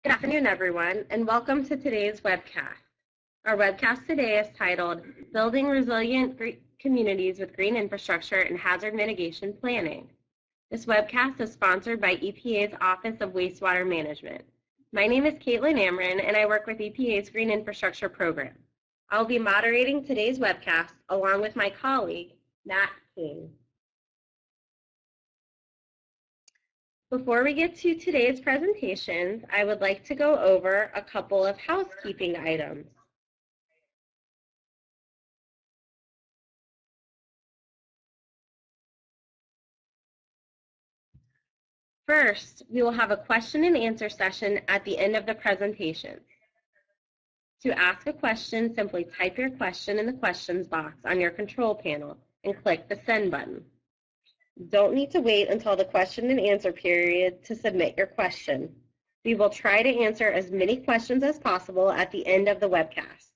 Good afternoon, everyone, and welcome to today's webcast. Our webcast today is titled Building Resilient Communities with Green Infrastructure and Hazard Mitigation Planning. This webcast is sponsored by EPA's Office of Wastewater Management. My name is Caitlin Amron, and I work with EPA's Green Infrastructure Program. I'll be moderating today's webcast along with my colleague, Matt King. Before we get to today's presentations, I would like to go over a couple of housekeeping items. First, we will have a question and answer session at the end of the presentation. To ask a question, simply type your question in the questions box on your control panel and click the send button. You don't need to wait until the question and answer period to submit your question. We will try to answer as many questions as possible at the end of the webcast.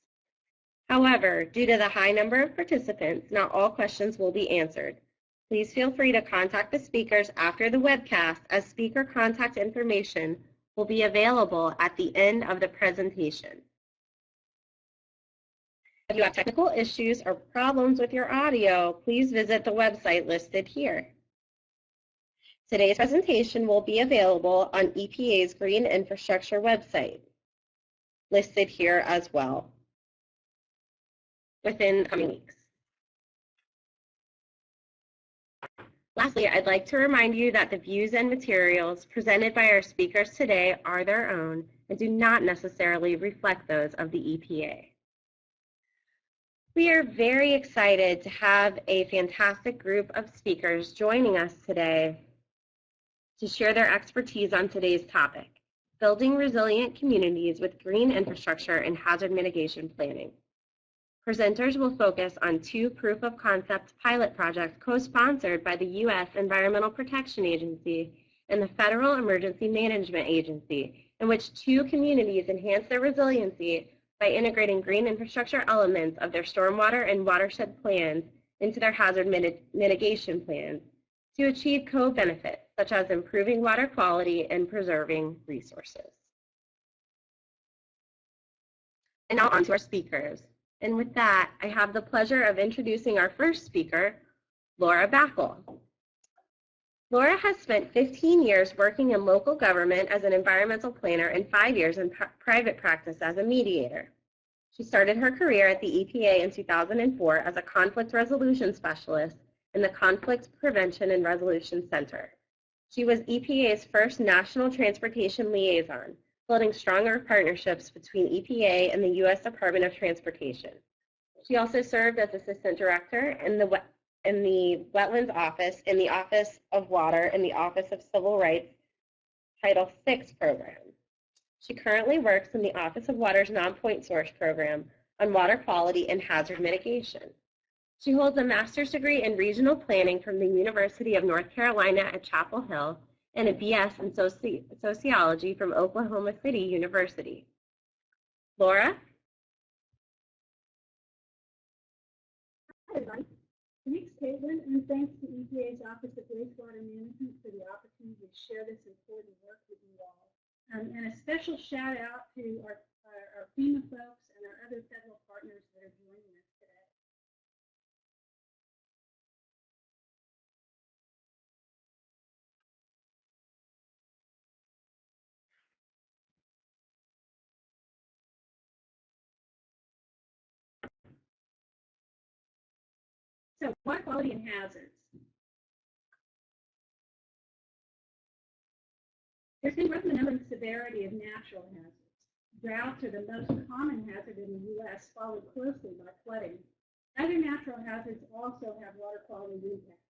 However, due to the high number of participants, not all questions will be answered. Please feel free to contact the speakers after the webcast, as speaker contact information will be available at the end of the presentation. If you have technical issues or problems with your audio, please visit the website listed here. Today's presentation will be available on EPA's Green Infrastructure website, listed here as well, within the coming weeks. Lastly, I'd like to remind you that the views and materials presented by our speakers today are their own and do not necessarily reflect those of the EPA. We are very excited to have a fantastic group of speakers joining us today to share their expertise on today's topic, building resilient communities with green infrastructure and hazard mitigation planning. Presenters will focus on two proof-of-concept pilot projects co-sponsored by the U.S. Environmental Protection Agency and the Federal Emergency Management Agency, in which two communities enhance their resiliency by integrating green infrastructure elements of their stormwater and watershed plans into their hazard mitigation plans to achieve co-benefits, such as improving water quality and preserving resources. And now on to our speakers. And with that, I have the pleasure of introducing our first speaker, Laura Backel. Laura has spent 15 years working in local government as an environmental planner and 5 years in private practice as a mediator. She started her career at the EPA in 2004 as a conflict resolution specialist in the Conflict Prevention and Resolution Center. She was EPA's first national transportation liaison, building stronger partnerships between EPA and the U.S. Department of Transportation. She also served as assistant director in the Wetlands Office, in the Office of Water, and the Office of Civil Rights Title VI program. She currently works in the Office of Water's Non-Point Source program on water quality and hazard mitigation. She holds a master's degree in regional planning from the University of North Carolina at Chapel Hill and a BS in sociology from Oklahoma City University. Laura? Hi, everyone. Thanks, Caitlin, and thanks to EPA's Office of Wastewater Management for the opportunity to share this important work with you all. And a special shout out to our FEMA folks and our other federal partners that are joining us today. So, water quality and hazards. There's been growth in the number and severity of natural hazards. Droughts are the most common hazard in the U.S., followed closely by flooding. Other natural hazards also have water quality impacts.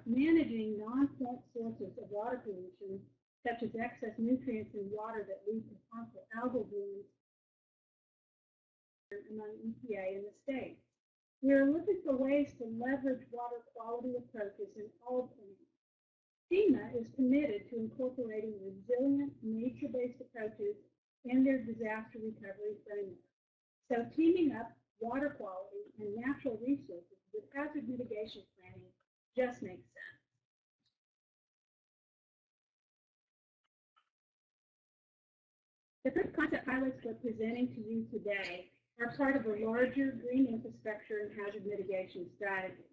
Managing non-point sources of water pollution, such as excess nutrients in water that lead to harmful algal blooms, among EPA and the state. We are looking for ways to leverage water quality approaches in all plans. FEMA is committed to incorporating resilient, nature-based approaches in their disaster recovery framework. So teaming up water quality and natural resources with hazard mitigation planning just makes sense. The first concept pilots we're presenting to you today are part of a larger green infrastructure and hazard mitigation strategy.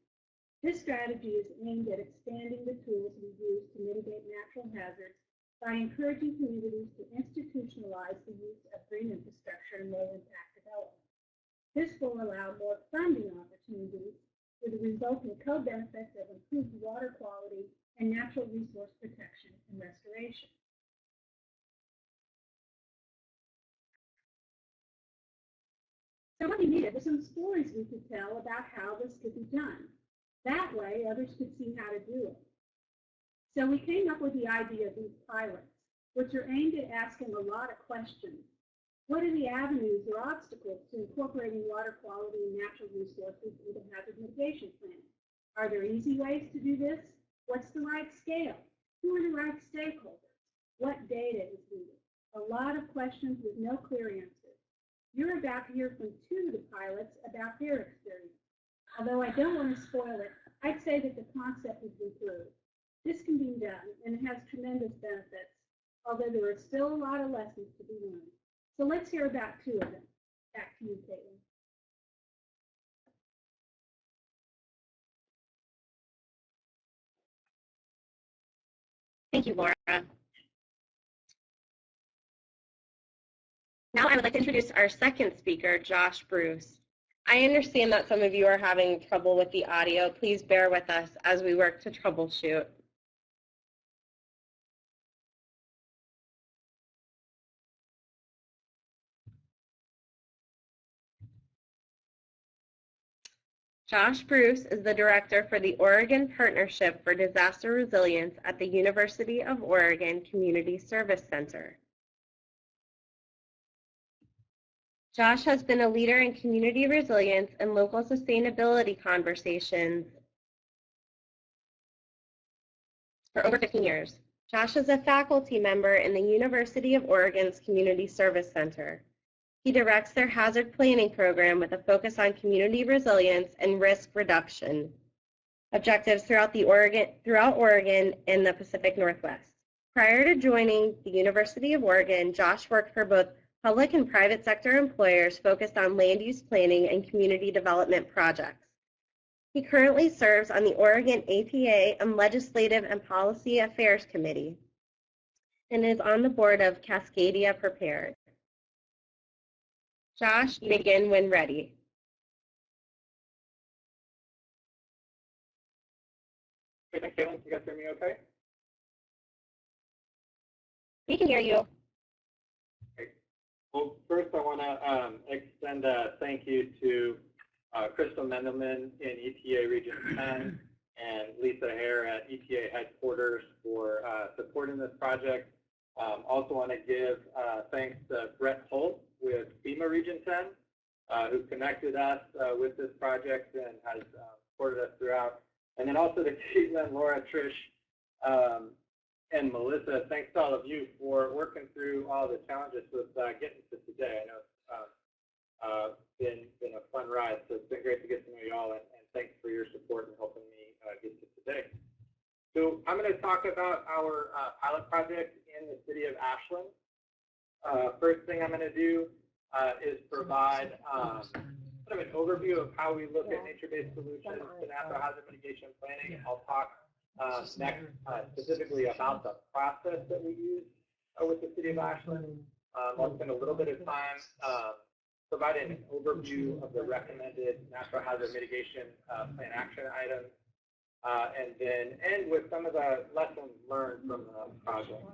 This strategy is aimed at expanding the tools we use to mitigate natural hazards by encouraging communities to institutionalize the use of green infrastructure and low-impact development. This will allow more funding opportunities with the resulting co-benefits of improved water quality and natural resource protection and restoration. So what we needed was some stories we could tell about how this could be done. That way, others could see how to do it. So we came up with the idea of these pilots, which are aimed at asking a lot of questions. What are the avenues or obstacles to incorporating water quality and natural resources into hazard mitigation planning? Are there easy ways to do this? What's the right scale? Who are the right stakeholders? What data is needed? A lot of questions with no clear answers. You're about to hear from two of the pilots about their experience. Although I don't want to spoil it, I'd say that the concept has been proved. This can be done, and it has tremendous benefits, although there are still a lot of lessons to be learned. So let's hear about two of them. Back to you, Caitlin. Thank you, Laura. Now I would like to introduce our second speaker, Josh Bruce. I understand that some of you are having trouble with the audio. Please bear with us as we work to troubleshoot. Josh Bruce is the director for the Oregon Partnership for Disaster Resilience at the University of Oregon Community Service Center. Josh has been a leader in community resilience and local sustainability conversations for over 15 years. Josh is a faculty member in the University of Oregon's Community Service Center. He directs their hazard planning program with a focus on community resilience and risk reduction objectives throughout Oregon and the Pacific Northwest. Prior to joining the University of Oregon, Josh worked for both public and private sector employers focused on land use planning and community development projects. He currently serves on the Oregon APA and Legislative and Policy Affairs Committee and is on the board of Cascadia Prepared. Josh, you may begin when ready. Thanks, Caitlin. You guys hear me okay? We can hear you. Okay. Well, first I want to extend a thank you to Crystal Mendelman in EPA Region 10 and Lisa Hare at EPA headquarters for supporting this project. Also want to give thanks to Brett Holt with FEMA Region 10, who connected us with this project and has supported us throughout. And then also to Caitlin, Laura, Trish, and Melissa, thanks to all of you for working through all the challenges with getting to today. I know it's been a fun ride, so it's been great to get to know you all, and thanks for your support in helping me get to today. So I'm going to talk about our pilot project in the city of Ashland. First thing I'm going to do is provide sort of an overview of how we look at nature-based solutions to natural hazard mitigation planning. I'll talk next specifically about the process that we use with the city of Ashland. I'll spend a little bit of time providing an overview of the recommended natural hazard mitigation plan action items, and then end with some of the lessons learned from the project.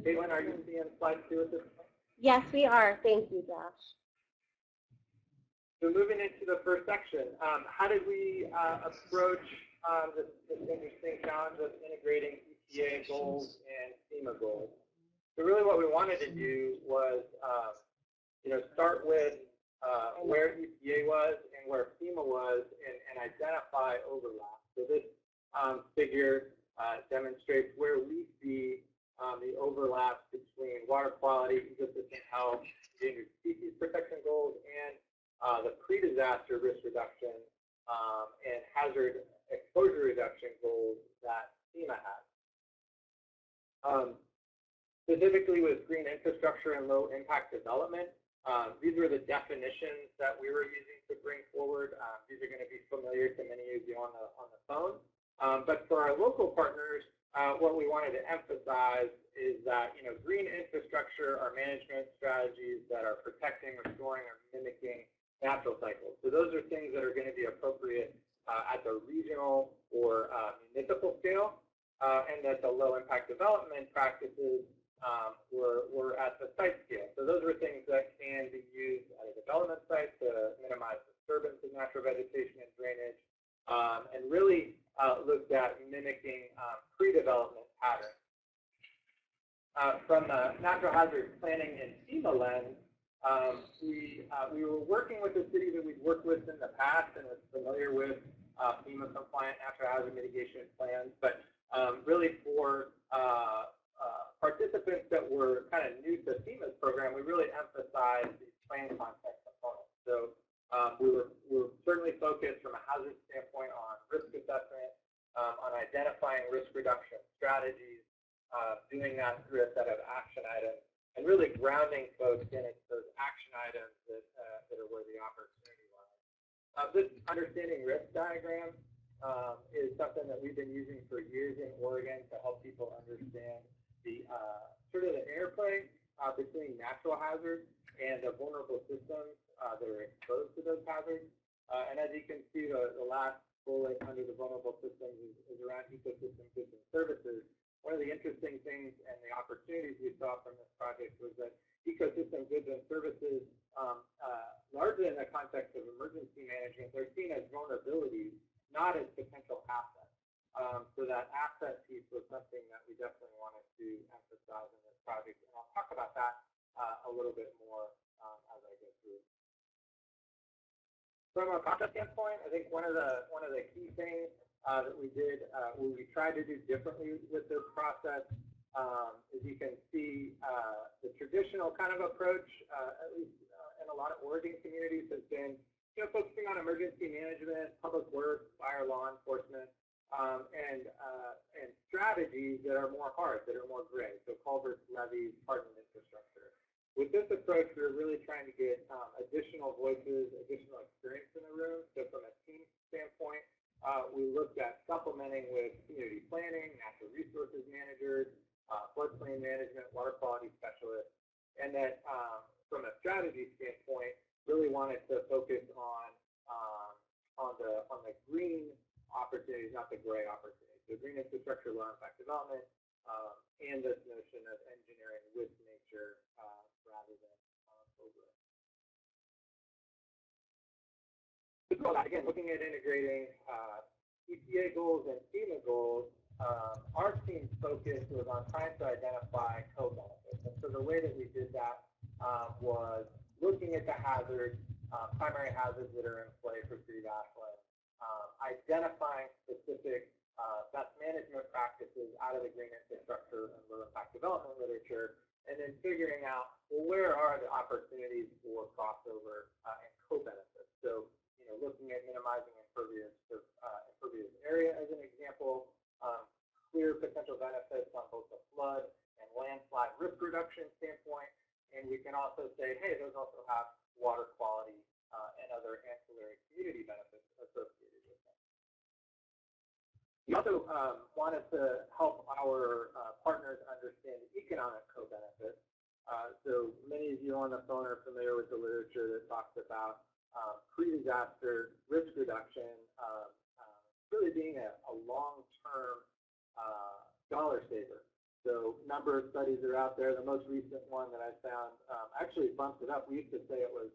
Caitlin, are you seeing slide 2 at this point? Yes, we are. Thank you, Josh. So moving into the first section, how did we approach this interesting challenge of integrating EPA goals and FEMA goals? So really what we wanted to do was start with where EPA was and where FEMA was and identify overlap. So this figure demonstrates where we see the overlaps between water quality, ecosystem health, endangered species protection goals, and the pre-disaster risk reduction and hazard exposure reduction goals that FEMA has. Specifically with green infrastructure and low impact development, these were the definitions that we were using to bring forward. These are going to be familiar to many of you on the phone. But for our local partners, what we wanted to emphasize is that green infrastructure are management strategies that are protecting, restoring, or mimicking natural cycles. So those are things that are going to be appropriate at the regional or municipal scale, and that the low impact development practices were at the site scale. So those were things that can be used at a development site to minimize disturbance of natural vegetation and drainage, and really looked at mimicking pre-development patterns. From the natural hazard planning and FEMA lens, we were working with the city that we've worked with in the past and was familiar with FEMA compliant natural hazard mitigation plans, but really for participants that were kind of new to FEMA's program, we really emphasized the plan context component. So we were certainly focused from a hazard standpoint on risk assessment, on identifying risk reduction strategies, doing that through a set of action items, and really grounding folks in those action items that are where the opportunity lies. This understanding risk diagram is something that we've been using for years in Oregon to help people understand the sort of the interplay between natural hazards and the vulnerable systems that are exposed to those hazards. And as you can see, the last bullet under the vulnerable systems is around ecosystem goods and services. One of the interesting things and the opportunities we saw from this project was that ecosystem goods and services, largely in the context of emergency management, they're seen as vulnerabilities, not as potential assets. So that asset piece was something that we definitely wanted to emphasize in this project, and I'll talk about that a little bit more as I go through. From a process standpoint, I think one of the key things that we did, what we tried to do differently with this process, as you can see, the traditional kind of approach, at least in a lot of Oregon communities, has been focusing on emergency management, public works, fire, law enforcement, and strategies that are more hard, that are more gray, so culverts, levees, hardened infrastructure. With this approach, we're really trying to get additional voices, additional experience in the room. So from a team standpoint, we looked at supplementing with community planning, natural resources managers, floodplain management, water quality specialists, and that from a strategy standpoint, really wanted to focus on the green opportunities, not the gray opportunities. So green infrastructure, low impact development, and this notion of engineering with nature rather than over it. Again, looking at integrating EPA goals and FEMA goals, our team's focus was on trying to identify co-benefits. And so the way that we did that was looking at the hazards, primary hazards that are in play for City of Ashland, identifying specific best management practices out of the green infrastructure and low impact development literature, and then figuring out, well, where are the opportunities for crossover and co-benefits. So, looking at minimizing impervious area as an example, clear potential benefits on both the flood and landslide risk reduction standpoint, and we can also say, hey, those also have water quality and other ancillary community benefits associated with them. We also wanted to help our partners understand the economic co-benefits. So many of you on the phone are familiar with the literature that talks about pre-disaster risk reduction really being a long-term dollar saver. So a number of studies are out there. The most recent one that I found actually bumps it up. We used to say it was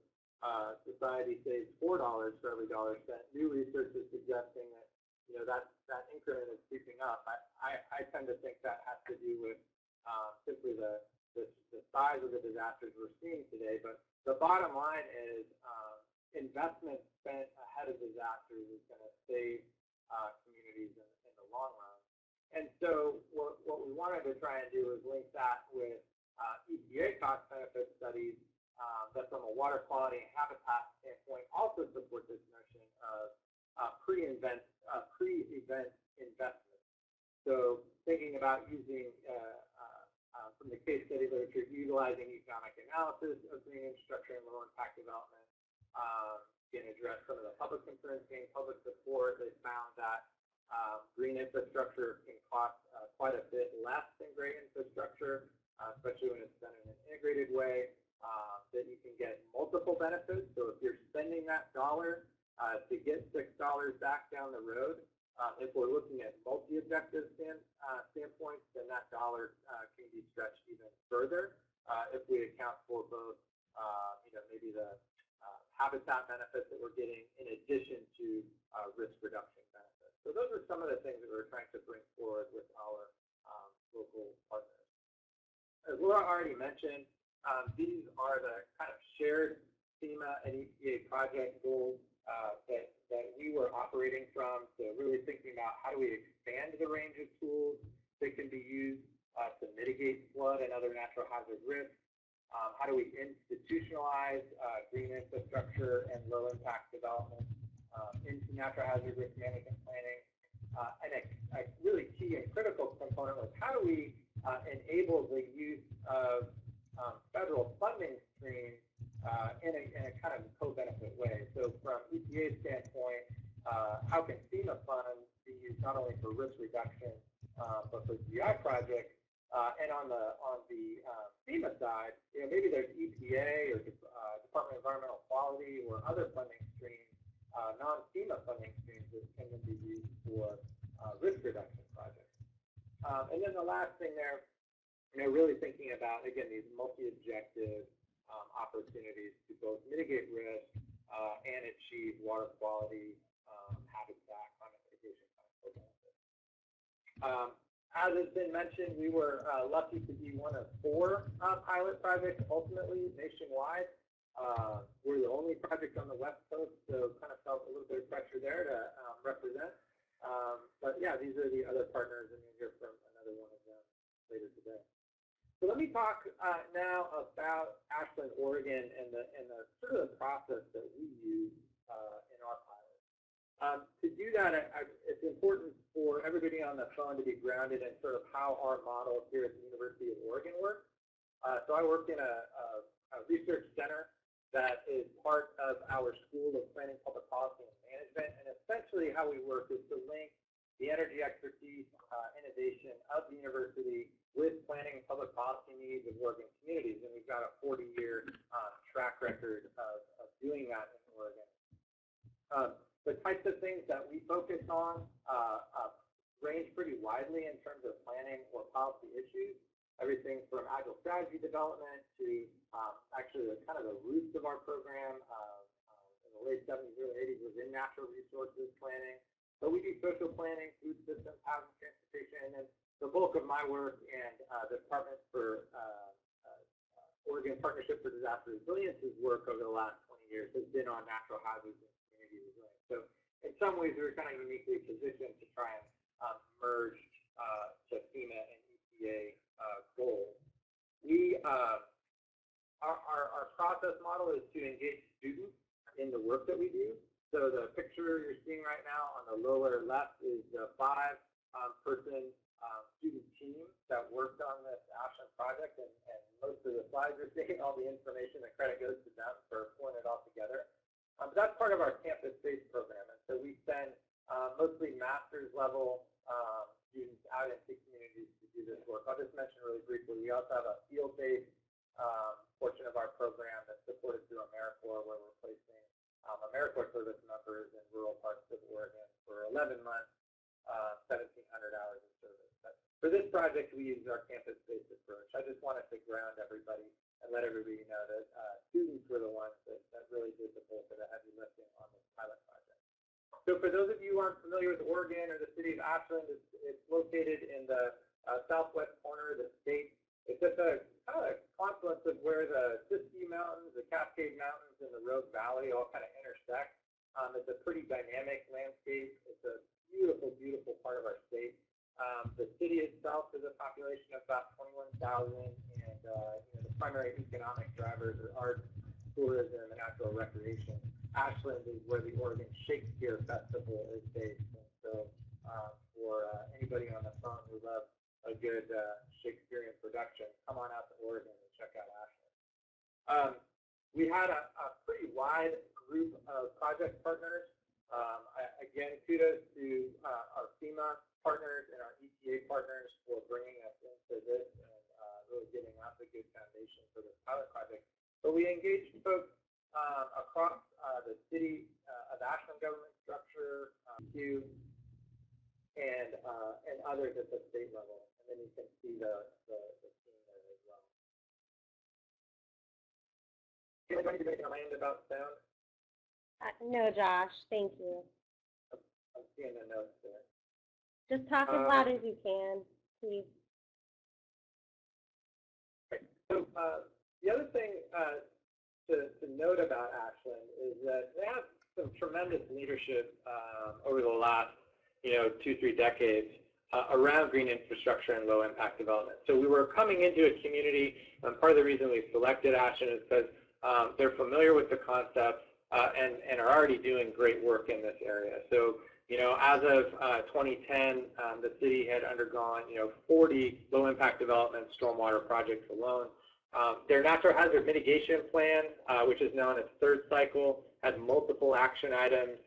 society saves $4 for every dollar spent. New research is suggesting that that increment is creeping up. I tend to think that has to do with simply the size of the disasters we're seeing today. But the bottom line is investment spent ahead of disasters is going to save communities in the long run. And so what we wanted to try and do is link that with EPA cost benefit studies that from a water quality and habitat standpoint also support this notion of pre-event investment. So thinking about using from the case study literature, utilizing economic analysis of green infrastructure and low impact development can address some of the public concerns, gain public support. They found that green infrastructure can cost quite a bit less than gray infrastructure, especially when it's done in an integrated way, that you can get multiple benefits. So if you're spending that dollar to get $6 back down the road, if we're looking at multi-objective standpoints, then that dollar can be stretched even further if we account for both, maybe the habitat benefits that we're getting in addition to risk reduction benefits. So those are some of the things that we're trying to bring forward with our local partners. As Laura already mentioned, these are the kind of shared FEMA and EPA project goals that we were operating from. So really thinking about how do we expand the range of tools that can be used to mitigate flood and other natural hazard risks. How do we institutionalize green infrastructure and low impact development into natural hazard risk management planning? And a really key and critical component was how do we enable the use of federal funding streams in a kind of co-benefit way. So from EPA's standpoint, how can FEMA funds be used not only for risk reduction, but for GI projects? And on the FEMA side, maybe there's EPA or Department of Environmental Quality or other funding streams, non-FEMA funding streams that can then be used for risk reduction projects. And then the last thing there, really thinking about, again, these multi-objective opportunities to both mitigate risk and achieve water quality, habitat, climate mitigation kind of benefits. As has been mentioned, we were lucky to be one of 4 pilot projects ultimately nationwide. We're the only project on the West Coast, so kind of felt a little bit of pressure there to represent. But yeah, these are the other partners, and you'll hear from another one of them later today. So let me talk now about Ashland, Oregon, and the sort of the process that we use in our pilot. To do that, it's important for everybody on the phone to be grounded in sort of how our model here at the University of Oregon works. So I work in a research center that is part of our School of Planning, Public Policy, and Management. And essentially how we work is to link the energy expertise, innovation of the university with planning and public policy needs of Oregon communities. And we've got a 40-year track record of doing that in Oregon. The types of things that we focus on range pretty widely in terms of planning or policy issues. Everything from agile strategy development to actually the kind of the roots of our program in the late 70s, early 80s was in natural resources planning. But we do social planning, food systems, housing, transportation, and then the bulk of my work and the Department for Oregon Partnership for Disaster Resilience's work over the last 20 years has been on natural hazards and community resilience. So in some ways, we're kind of uniquely positioned to try and merge to FEMA and EPA goals. Our process model is to engage students in the work that we do. So the picture you're seeing right now on the lower left is the 5-person student team that worked on this Ashland project, and most of the slides you're seeing, all the information, the credit goes to them for pulling it all together. But that's part of our campus-based program, and so we send mostly master's level students out into communities to do this work. I'll just mention really briefly, we also have a field-based portion of our program that's supported through AmeriCorps, where we're placing AmeriCorps service members in rural parts of Oregon for 11 months, 1,700 hours of service. But for this project, we use our campus-based approach. I just wanted to ground everybody and let everybody know that students were the ones that really did the bulk of the heavy lifting on this pilot project. So for those of you who aren't familiar with Oregon or the city of Ashland, it's located in the southwest corner of the state. It's at the kind of a confluence of where the Siskiyou Mountains, the Cascade Mountains, and the Rogue Valley all kind of intersect. It's a pretty dynamic landscape. It's a beautiful, beautiful part of our state. The city itself has a population of about 21,000, and the primary economic drivers are art, tourism, and natural recreation. Ashland is where the Oregon Shakespeare Festival is based, and so for anybody on the phone who loves good Shakespearean production, come on out to Oregon and check out Ashland. We had a pretty wide group of project partners. Again, kudos to our FEMA partners and our EPA partners for bringing us into this and really giving us a good foundation for this pilot project. But we engaged folks across the city of Ashland government structure, and others at the state level. And then you can see the team there as well. Anybody make a comment about sound? No, Josh, thank you. I'm seeing the notes there. Just talk as loud as you can, please. So the other thing to note about Ashland is that they have some tremendous leadership over the last 2-3 decades around green infrastructure and low impact development. So we were coming into a community, part of the reason we selected Ashland is because they're familiar with the concepts and are already doing great work in this area. So, as of 2010, the city had undergone, 40 low impact development stormwater projects alone. Their natural hazard mitigation plan, which is now in its third cycle, had multiple action items,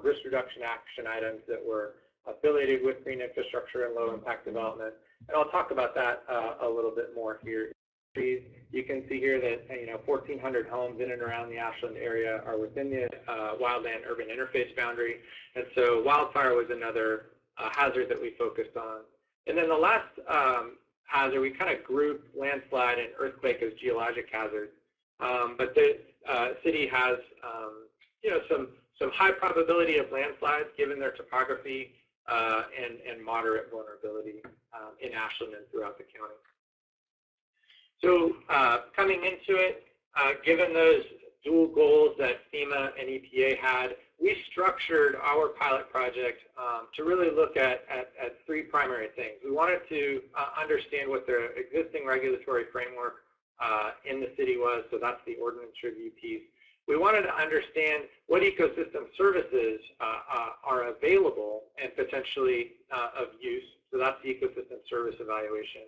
risk reduction action items that were affiliated with green infrastructure and low impact development. And I'll talk about that a little bit more here. You can see here that 1,400 homes in and around the Ashland area are within the wildland urban interface boundary, and so wildfire was another hazard that we focused on. And then the last hazard, we kind of grouped landslide and earthquake as geologic hazards, but the city has some high probability of landslides given their topography and moderate vulnerability in Ashland and throughout the county. So coming into it, given those dual goals that FEMA and EPA had, we structured our pilot project to really look at 3 primary things. We wanted to understand what their existing regulatory framework in the city was, so that's the ordinance review piece. We wanted to understand what ecosystem services are available and potentially of use, so that's the ecosystem service evaluation.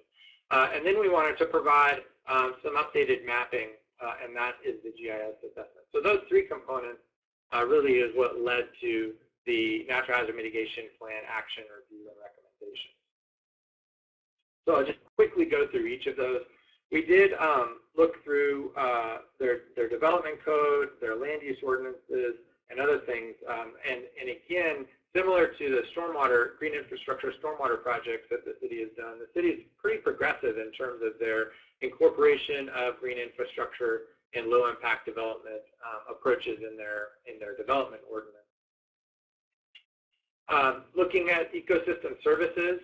And then we wanted to provide some updated mapping, and that is the GIS assessment. So those 3 components really is what led to the Natural Hazard Mitigation Plan action review and recommendations. So I'll just quickly go through each of those. We did look through their development code, their land use ordinances, and other things. And again, similar to the stormwater, green infrastructure stormwater projects that the city has done, the city is pretty progressive in terms of their incorporation of green infrastructure and low impact development approaches in their development ordinance. Looking at ecosystem services,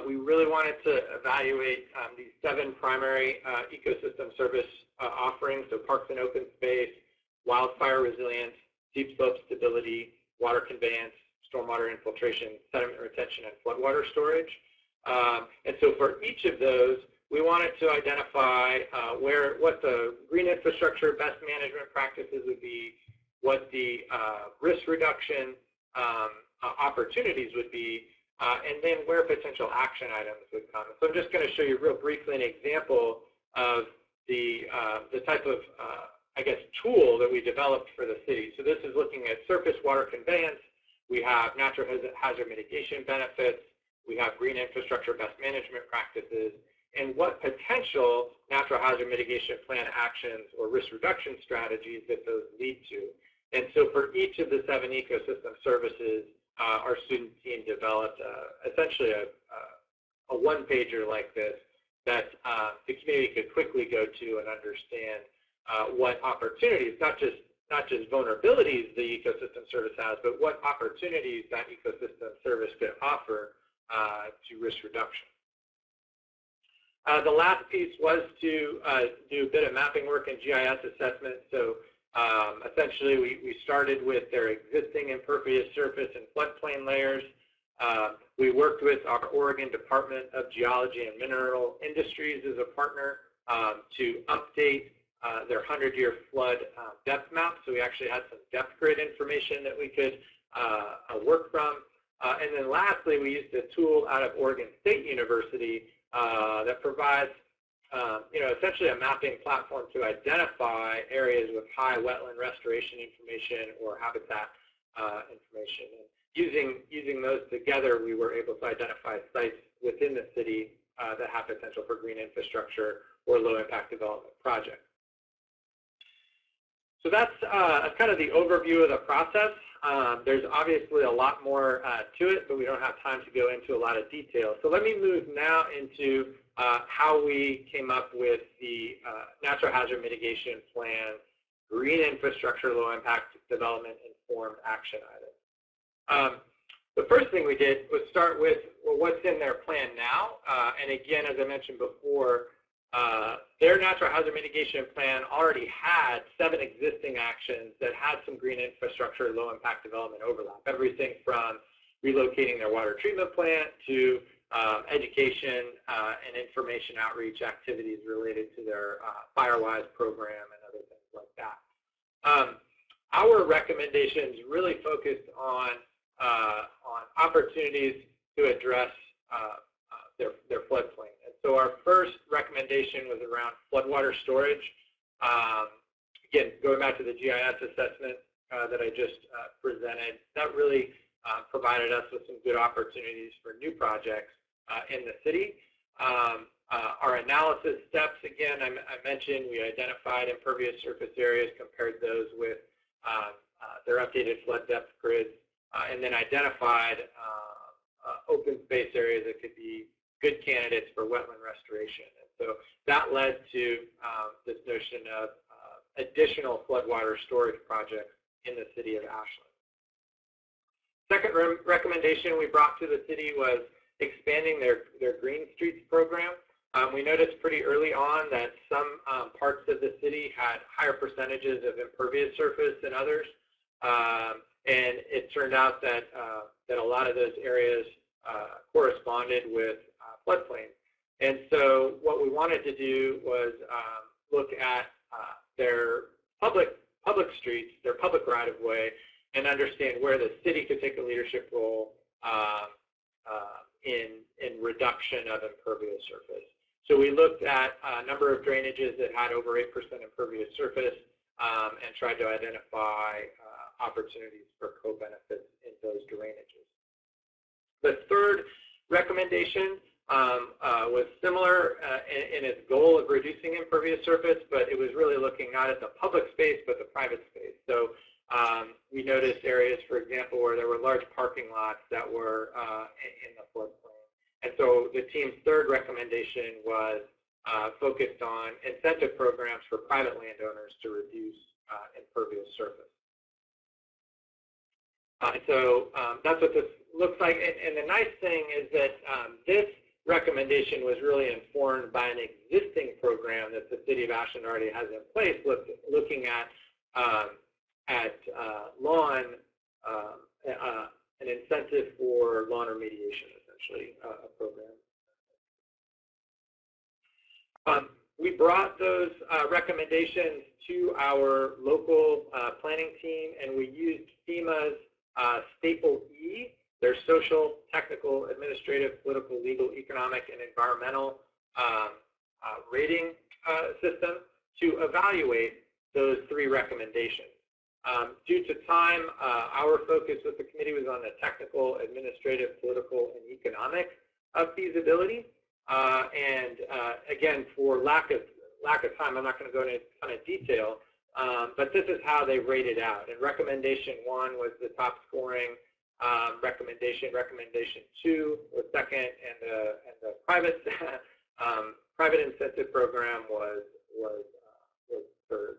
we really wanted to evaluate these 7 primary ecosystem service offerings, so parks and open space, wildfire resilience, steep slope stability, water conveyance, stormwater infiltration, sediment retention, and floodwater storage. And so for each of those, we wanted to identify what the green infrastructure best management practices would be, what the risk reduction opportunities would be, and then where potential action items would come. So I'm just going to show you real briefly an example of the type of, tool that we developed for the city. So this is looking at surface water conveyance. We have natural hazard mitigation benefits. We have green infrastructure best management practices, and what potential natural hazard mitigation plan actions or risk reduction strategies that those lead to. And so for each of the 7 ecosystem services, our student team developed essentially a one-pager like this that the community could quickly go to and understand what opportunities, not just vulnerabilities the ecosystem service has, but what opportunities that ecosystem service could offer to risk reduction. The last piece was to do a bit of mapping work and GIS assessment. So essentially, we started with their existing impervious surface and floodplain layers. We worked with our Oregon Department of Geology and Mineral Industries as a partner to update their 100-year flood depth map. So we actually had some depth grid information that we could work from. And then lastly, we used a tool out of Oregon State University that provides essentially a mapping platform to identify areas with high wetland restoration information or habitat information. And using those together, we were able to identify sites within the city that have potential for green infrastructure or low-impact development projects. So that's kind of the overview of the process. There's obviously a lot more to it, but we don't have time to go into a lot of detail. So let me move now into how we came up with the Natural Hazard Mitigation Plan Green Infrastructure Low Impact Development Informed Action Items. The first thing we did was start with, well, what's in their plan now? And again, as I mentioned before, their natural hazard mitigation plan already had 7 existing actions that had some green infrastructure low impact development overlap. Everything from relocating their water treatment plant to education and information outreach activities related to their FireWise program and other things like that. Our recommendations really focused on opportunities to address their floodplain. And so our first recommendation was around floodwater storage. Again, going back to the GIS assessment that I just presented, that really provided us with some good opportunities for new projects in the city. Our analysis steps, again, I mentioned we identified impervious surface areas, compared those with their updated flood depth grids, and then identified open space areas that could be good candidates for wetland restoration. And so that led to this notion of additional floodwater storage projects in the city of Ashland. Second recommendation we brought to the city was expanding their Green Streets program. We noticed pretty early on that some parts of the city had higher percentages of impervious surface than others. And it turned out that that a lot of those areas corresponded with floodplains. And so what we wanted to do was look at their public streets, their public right-of-way, and understand where the city could take a leadership role in reduction of impervious surface. So we looked at a number of drainages that had over 8% impervious surface and tried to identify opportunities for co-benefits in those drainages. The third recommendation was similar in its goal of reducing impervious surface, but it was really looking not at the public space, but the private space. So we noticed areas, for example, where there were large parking lots that were in the floodplain. And so the team's third recommendation was focused on incentive programs for private landowners to reduce impervious surface. So that's what this looks like. And the nice thing is that this recommendation was really informed by an existing program that the city of Ashland already has in place, looking at lawn, an incentive for lawn remediation, essentially, a program. We brought those recommendations to our local planning team, and we used FEMA's Staple E, their social, technical, administrative, political, legal, economic, and environmental rating system to evaluate those 3 recommendations. Due to time, our focus with the committee was on the technical, administrative, political, and economic feasibility. And again, for lack of time, I'm not going to go into a ton of detail, but this is how they rated out. And recommendation 1 was the top scoring recommendation. Recommendation 2 was second, and the private private incentive program was third.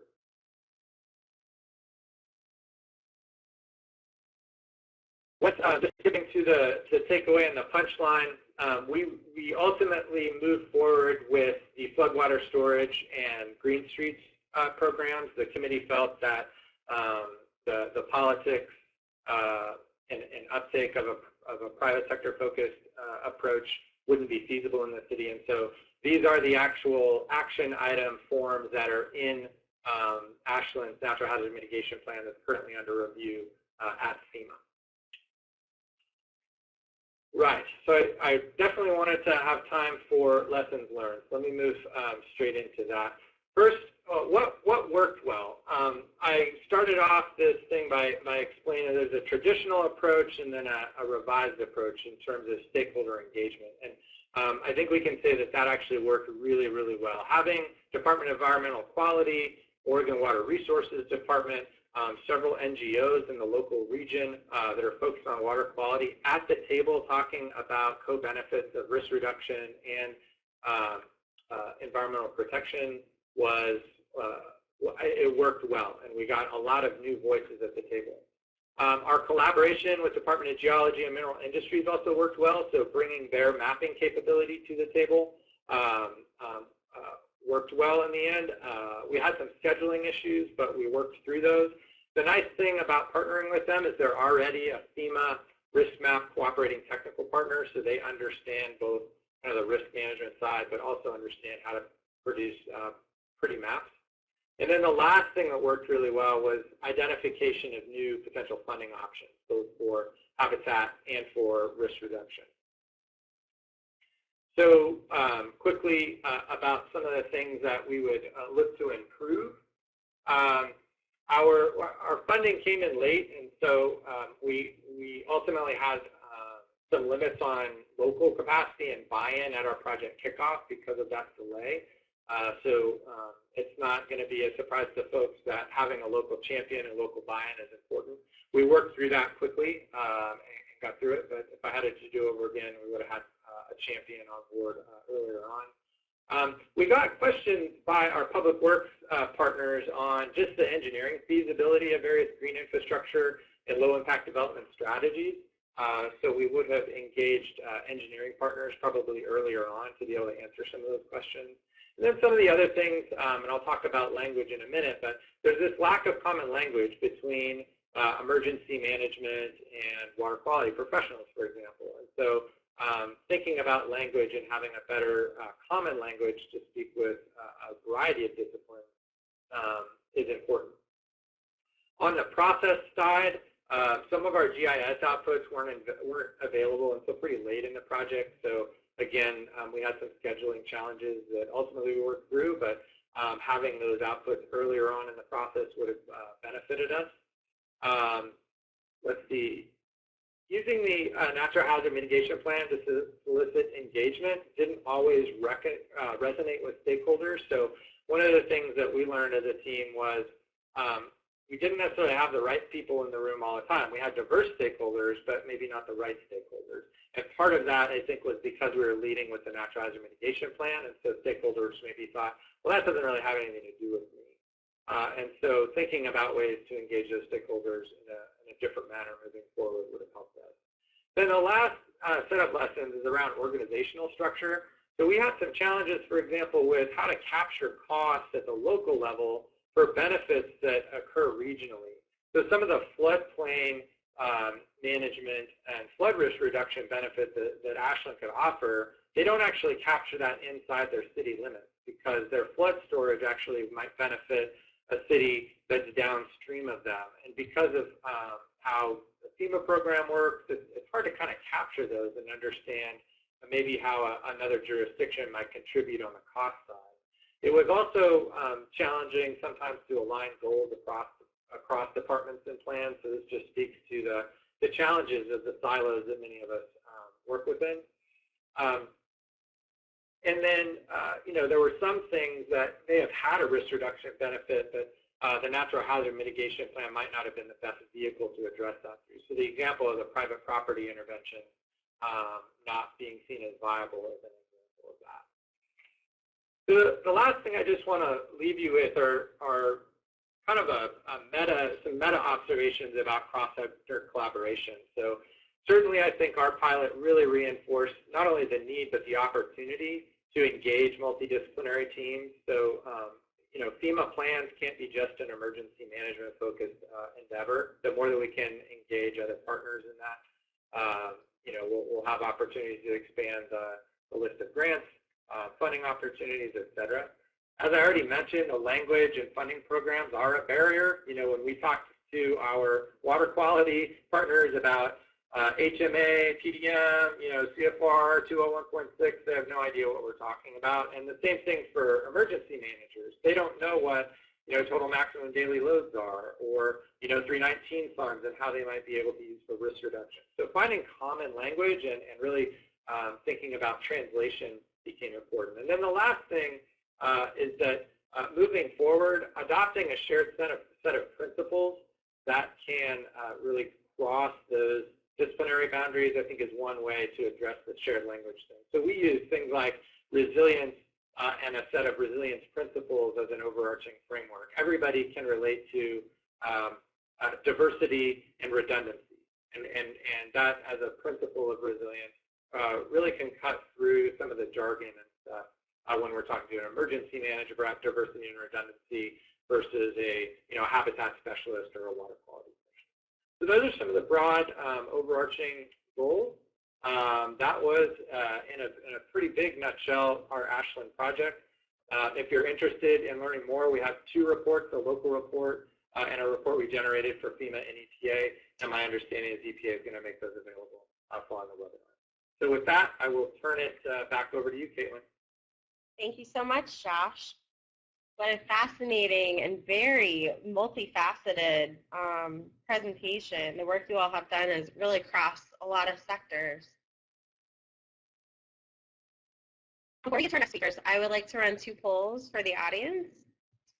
Just getting to the takeaway and the punchline, we ultimately moved forward with the floodwater storage and Green Streets programs. The committee felt that the politics and uptake of a private sector focused approach wouldn't be feasible in the city, and so these are the actual action item forms that are in Ashland's Natural Hazard Mitigation Plan that's currently under review at FEMA. Right. So I definitely wanted to have time for lessons learned. Let me move straight into that. First, what worked well? I started off this thing by explaining there's a traditional approach and then a revised approach in terms of stakeholder engagement. And I think we can say that that actually worked really, really well. Having Department of Environmental Quality, Oregon Water Resources Department, several NGOs in the local region that are focused on water quality at the table talking about co-benefits of risk reduction and environmental protection it worked well, and we got a lot of new voices at the table. Our collaboration with Department of Geology and Mineral Industries also worked well, so bringing their mapping capability to the table worked well in the end. We had some scheduling issues, but we worked through those. The nice thing about partnering with them is they're already a FEMA risk map cooperating technical partner, so they understand both kind of the risk management side, but also understand how to produce pretty maps. And then the last thing that worked really well was identification of new potential funding options, both for habitat and for risk reduction. So quickly about some of the things that we would look to improve. Our funding came in late, and so we ultimately had some limits on local capacity and buy-in at our project kickoff because of that delay. So it's not going to be a surprise to folks that having a local champion and local buy-in is important. We worked through that quickly and got through it, but if I had it to do over again, we would have had a champion on board earlier on. We got questions by our public works partners on just the engineering feasibility of various green infrastructure and low-impact development strategies. So we would have engaged engineering partners probably earlier on to be able to answer some of those questions. And then some of the other things, and I'll talk about language in a minute, but there's this lack of common language between emergency management and water quality professionals, for example. And so thinking about language and having a better common language to speak with a variety of disciplines is important. On the process side, some of our GIS outputs weren't available until pretty late in the project. So again, we had some scheduling challenges that ultimately we worked through, but having those outputs earlier on in the process would have benefited us. Let's see. Using the natural hazard mitigation plan to solicit engagement didn't always resonate with stakeholders. So one of the things that we learned as a team was we didn't necessarily have the right people in the room all the time. We had diverse stakeholders, but maybe not the right stakeholders. And part of that, I think, was because we were leading with the natural hazard mitigation plan, and so stakeholders maybe thought, well, that doesn't really have anything to do with me. And so thinking about ways to engage those stakeholders in a different manner moving forward would have helped us. Then the last set of lessons is around organizational structure. So we had some challenges, for example, with how to capture costs at the local level for benefits that occur regionally. So some of the floodplain management and flood risk reduction benefits that Ashland could offer, they don't actually capture that inside their city limits because their flood storage actually might benefit a city that's downstream of them. And because of how the FEMA program works, it's hard to kind of capture those and understand maybe how another jurisdiction might contribute on the cost side. It was also challenging sometimes to align goals across departments and plans, so this just speaks to the challenges of the silos that many of us work within. And then, there were some things that may have had a risk reduction benefit, but the natural hazard mitigation plan might not have been the best vehicle to address that through. So the example of the private property intervention not being seen as viable is an example of that. The last thing I just want to leave you with are kind of some meta observations about cross-sector collaboration. So certainly I think our pilot really reinforced not only the need but the opportunity to engage multidisciplinary teams. So FEMA plans can't be just an emergency management focused endeavor. The more that we can engage other partners in that, we'll have opportunities to expand the list of grants, funding opportunities, et cetera. As I already mentioned, the language and funding programs are a barrier. When we talk to our water quality partners about HMA, PDM, CFR 201.6, they have no idea what we're talking about. And the same thing for emergency managers. They don't know what total maximum daily loads are, or 319 funds and how they might be able to use for risk reduction. So finding common language and really thinking about translation became important. And then the last thing is that moving forward, adopting a shared set of principles that can really cross those disciplinary boundaries, I think, is one way to address the shared language thing. So we use things like resilience and a set of resilience principles as an overarching framework. Everybody can relate to diversity and redundancy, and that as a principle of resilience really can cut through some of the jargon and stuff when we're talking to an emergency manager about diversity and redundancy versus a habitat specialist or a water quality specialist. So those are some of the broad overarching goals. That was, in a pretty big nutshell, our Ashland project. If you're interested in learning more, we have 2 reports, a local report and a report we generated for FEMA and EPA. And my understanding is EPA is going to make those available following the webinar. So with that, I will turn it back over to you, Caitlin. Thank you so much, Josh. What a fascinating and very multifaceted presentation. The work you all have done is really across a lot of sectors. Before we get to our next speakers, I would like to run 2 polls for the audience.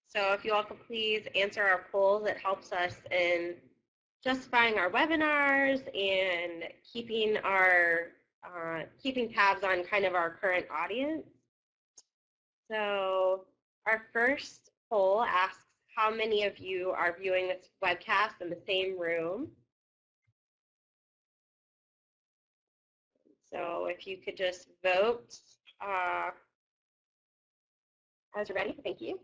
So if you all could please answer our polls, it helps us in justifying our webinars and keeping tabs on kind of our current audience. So our first poll asks how many of you are viewing this webcast in the same room. So if you could just vote as you're ready, thank you.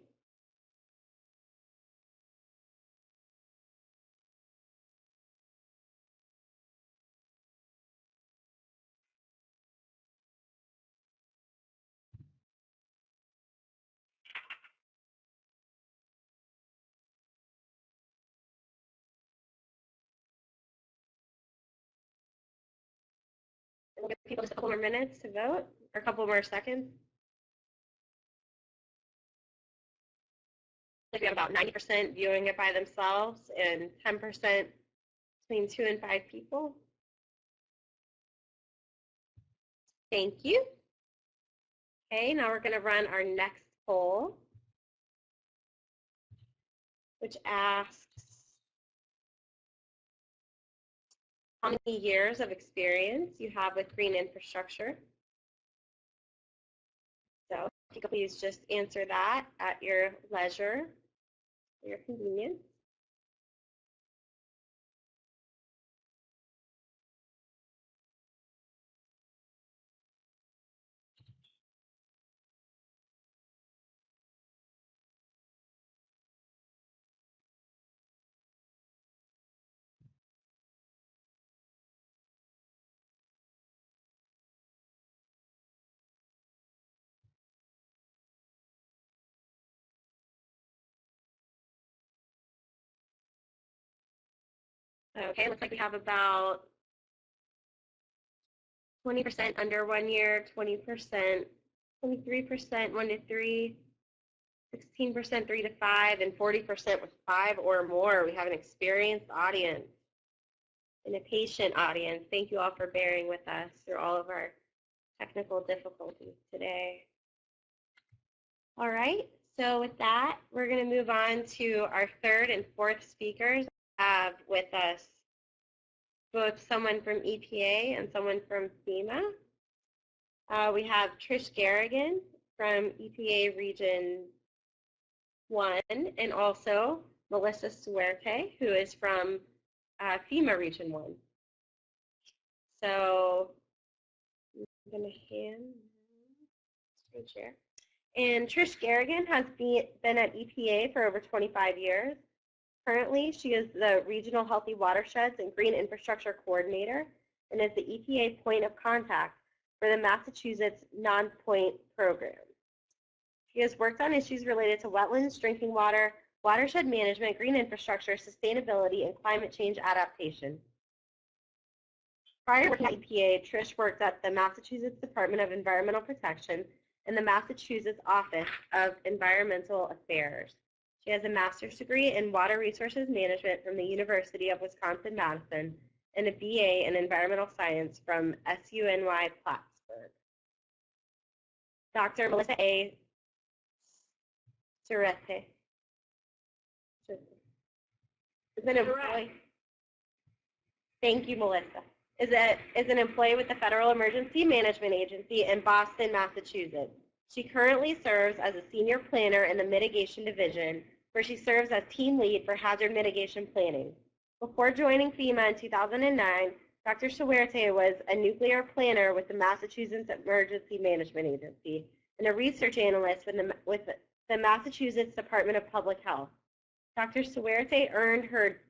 We'll give people just a couple more minutes to vote, or a couple more seconds. We have about 90% viewing it by themselves and 10% between 2 and 5 people. Thank you. Okay, now we're going to run our next poll, which asks how many years of experience you have with green infrastructure. So if you could please just answer that at your leisure, for your convenience. Okay, looks like we have about 20% under 1 year, 20%, 23% 1 to 3, 16% 3 to 5, and 40% with 5 or more. We have an experienced audience and a patient audience. Thank you all for bearing with us through all of our technical difficulties today. All right, so with that, we're going to move on to our 3rd and 4th speakers. We have with us both someone from EPA and someone from FEMA. We have Trish Garrigan from EPA Region 1, and also Melissa Suerte, who is from FEMA Region 1. So I'm going to hand screen share. And Trish Garrigan has been at EPA for over 25 years. Currently, she is the Regional Healthy Watersheds and Green Infrastructure Coordinator and is the EPA point of contact for the Massachusetts Non-Point program. She has worked on issues related to wetlands, drinking water, watershed management, green infrastructure, sustainability, and climate change adaptation. Prior to working at EPA, Trish worked at the Massachusetts Department of Environmental Protection and the Massachusetts Office of Environmental Affairs. She has a master's degree in water resources management from the University of Wisconsin-Madison and a BA in environmental science from SUNY Plattsburgh. Dr. Melissa A. Surete is an employee. Thank you, Melissa. Is an employee with the Federal Emergency Management Agency in Boston, Massachusetts. She currently serves as a senior planner in the Mitigation Division, where she serves as team lead for hazard mitigation planning. Before joining FEMA in 2009, Dr. Suerte was a nuclear planner with the Massachusetts Emergency Management Agency and a research analyst with the Massachusetts Department of Public Health. Dr. Suerte earned her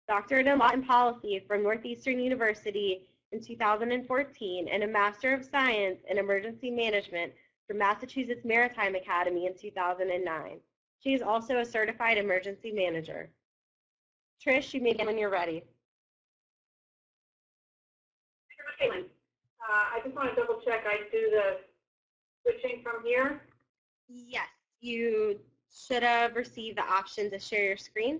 doctorate in law and policy from Northeastern University in 2014 and a Master of Science in Emergency Management from Massachusetts Maritime Academy in 2009. She is also a certified emergency manager. Trish, you may begin when you're ready. I just want to double check I do the switching from here. Yes, you should have received the option to share your screen.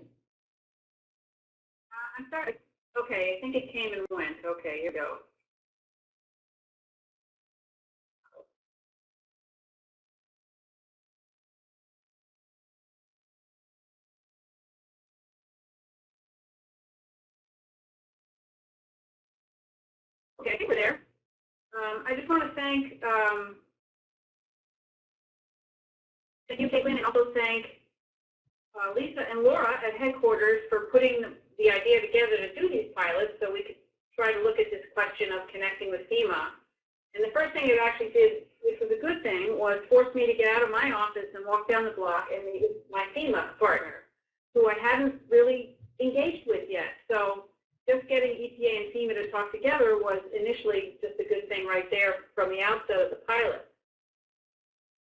I'm sorry. Okay, I think it came and went. Okay, here we go. Okay, I think we're there. I just want to thank you, Caitlin, and also thank Lisa and Laura at headquarters for putting the idea together to do these pilots so we could try to look at this question of connecting with FEMA. And the first thing it actually did, which was a good thing, was force me to get out of my office and walk down the block and meet with my FEMA partner, who I hadn't really engaged with yet. So just getting EPA and FEMA to talk together was initially just a good thing right there from the outset of the pilot.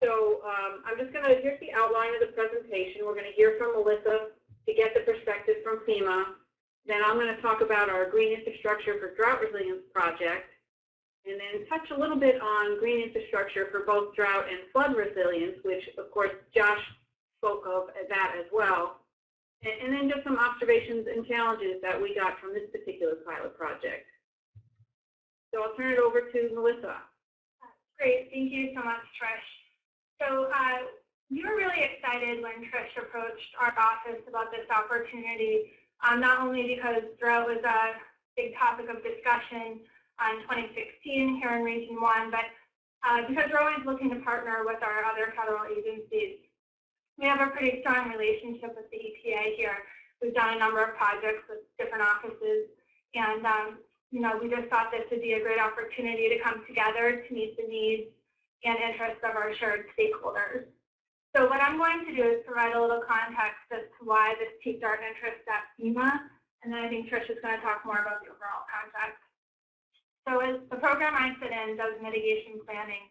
So I'm just going to, here's the outline of the presentation. We're going to hear from Melissa to get the perspective from FEMA. Then I'm going to talk about our Green Infrastructure for Drought Resilience project, and then touch a little bit on green infrastructure for both drought and flood resilience, which of course Josh spoke of that as well. And then just some observations and challenges that we got from this particular pilot project. So I'll turn it over to Melissa. Great, thank you so much, Trish. So we were really excited when Trish approached our office about this opportunity, not only because drought was a big topic of discussion in 2016 here in Region 1, but because we're always looking to partner with our other federal agencies. We have a pretty strong relationship with the EPA here. We've done a number of projects with different offices, and you know, we just thought this would be a great opportunity to come together to meet the needs and interests of our shared stakeholders. So what I'm going to do is provide a little context as to why this piqued our interest at FEMA, and then I think Trish is going to talk more about the overall context. So as the program I sit in does mitigation planning,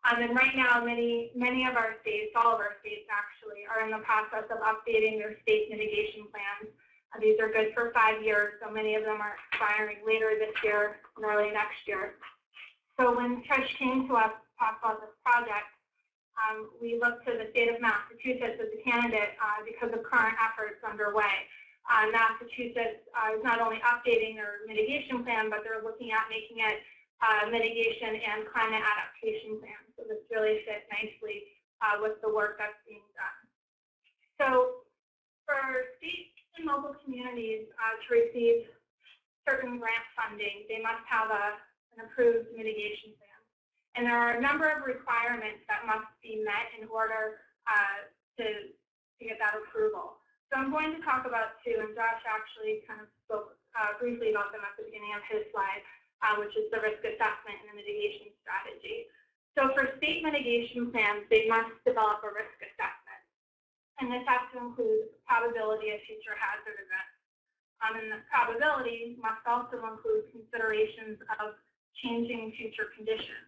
and right now many of our states, all of our states actually, are in the process of updating their state mitigation plans. These are good for 5 years, so many of them are expiring later this year and early next year. So when Trish came to us to talk about this project, we looked to the state of Massachusetts as a candidate because of current efforts underway. Massachusetts is not only updating their mitigation plan, but they're looking at making it mitigation and climate adaptation plan. So this really fits nicely with the work that's being done. So for state and local communities to receive certain grant funding, they must have an approved mitigation plan. And there are a number of requirements that must be met in order to get that approval. So I'm going to talk about two, and Josh actually kind of spoke briefly about them at the beginning of his slide, which is the risk assessment and the mitigation strategy. So for state mitigation plans, they must develop a risk assessment. And this has to include probability of future hazard events. And the probability must also include considerations of changing future conditions.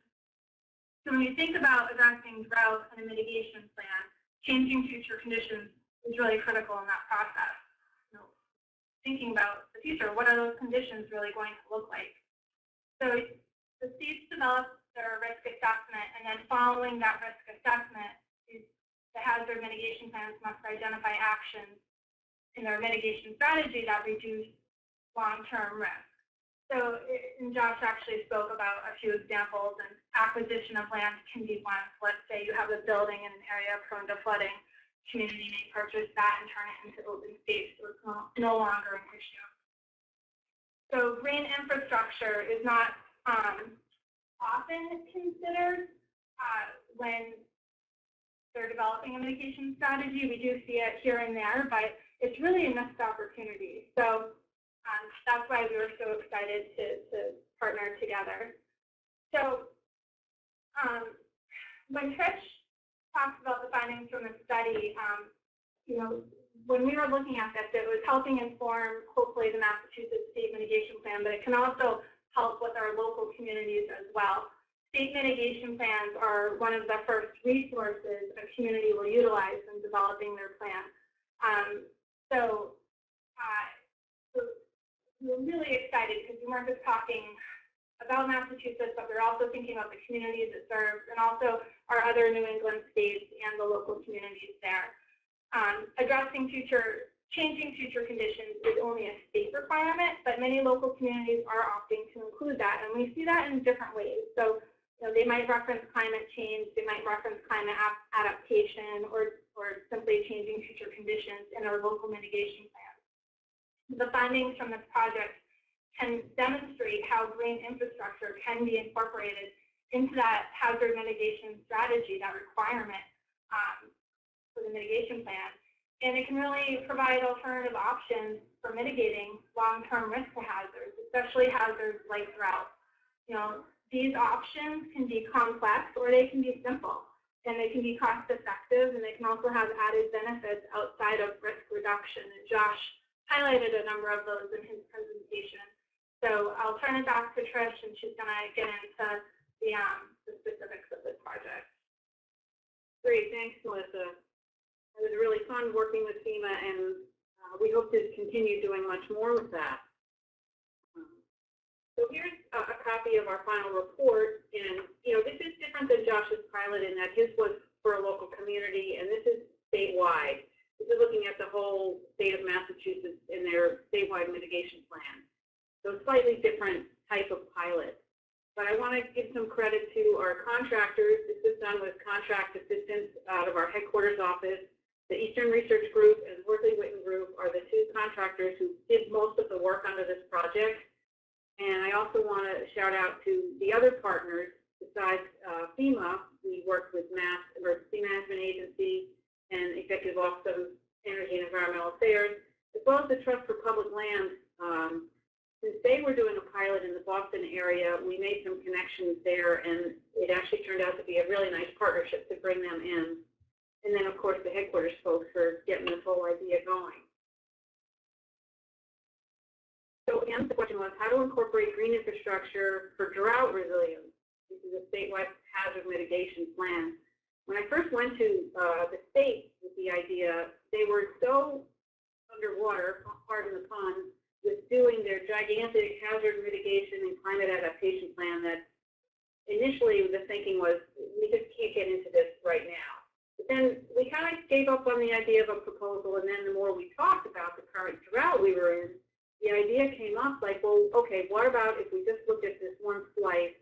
So when you think about addressing drought and a mitigation plan, changing future conditions is really critical in that process. You know, thinking about the future, what are those conditions really going to look like? So the states develop their risk assessment, and then following that risk assessment, the hazard mitigation plans must identify actions in their mitigation strategy that reduce long-term risk. So, and Josh actually spoke about a few examples, and acquisition of land can be one. Let's say you have a building in an area prone to flooding. Community may purchase that and turn it into open space, so it's no longer an issue. So green infrastructure is not often considered when they're developing a mitigation strategy. We do see it here and there, but it's really a missed opportunity. So that's why we were so excited to partner together. So when Trish talked about the findings from the study, you know, when we were looking at this, it was helping inform, hopefully, the Massachusetts State Mitigation Plan, but it can also help with our local communities as well. State mitigation plans are one of the first resources a community will utilize in developing their plan. So we're really excited because we weren't just talking about Massachusetts, but we're also thinking about the communities it serves and also our other New England states and the local communities there. Changing future conditions is only a state requirement, but many local communities are opting to include that, and we see that in different ways. So, you know, they might reference climate change, they might reference climate adaptation, or simply changing future conditions in our local mitigation plans. The findings from this project can demonstrate how green infrastructure can be incorporated into that hazard mitigation strategy, that requirement for the mitigation plan. And it can really provide alternative options for mitigating long-term risk to hazards, especially hazards like drought. You know, these options can be complex or they can be simple, and they can be cost-effective, and they can also have added benefits outside of risk reduction. And Josh highlighted a number of those in his presentation. So I'll turn it back to Trish, and she's going to get into the specifics of this project. Great, thanks, Melissa. It was really fun working with FEMA, and we hope to continue doing much more with that. So here's a copy of our final report, and you know, this is different than Josh's pilot in that his was for a local community, and this is statewide. This is looking at the whole state of Massachusetts in their statewide mitigation plan. So slightly different type of pilot. But I want to give some credit to our contractors. This is done with contract assistance out of our headquarters office. The Eastern Research Group and Worthley Witten Group are the two contractors who did most of the work under this project. And I also want to shout out to the other partners besides FEMA. We worked with Emergency Management Agency and Executive Office of Energy and Environmental Affairs, as well as the Trust for Public Land. Since they were doing a pilot in the Boston area, we made some connections there, and it actually turned out to be a really nice partnership to bring them in. And then, of course, the headquarters folks for getting this whole idea going. So again, the question was how to incorporate green infrastructure for drought resilience. This is a statewide hazard mitigation plan. When I first went to the state with the idea, they were so underwater, pardon the pun, with doing their gigantic hazard mitigation and climate adaptation plan that initially the thinking was we just can't get into this right now. But then we kind of gave up on the idea of a proposal, and then the more we talked about the current drought we were in, the idea came up like, well, okay, what about if we just look at this one slice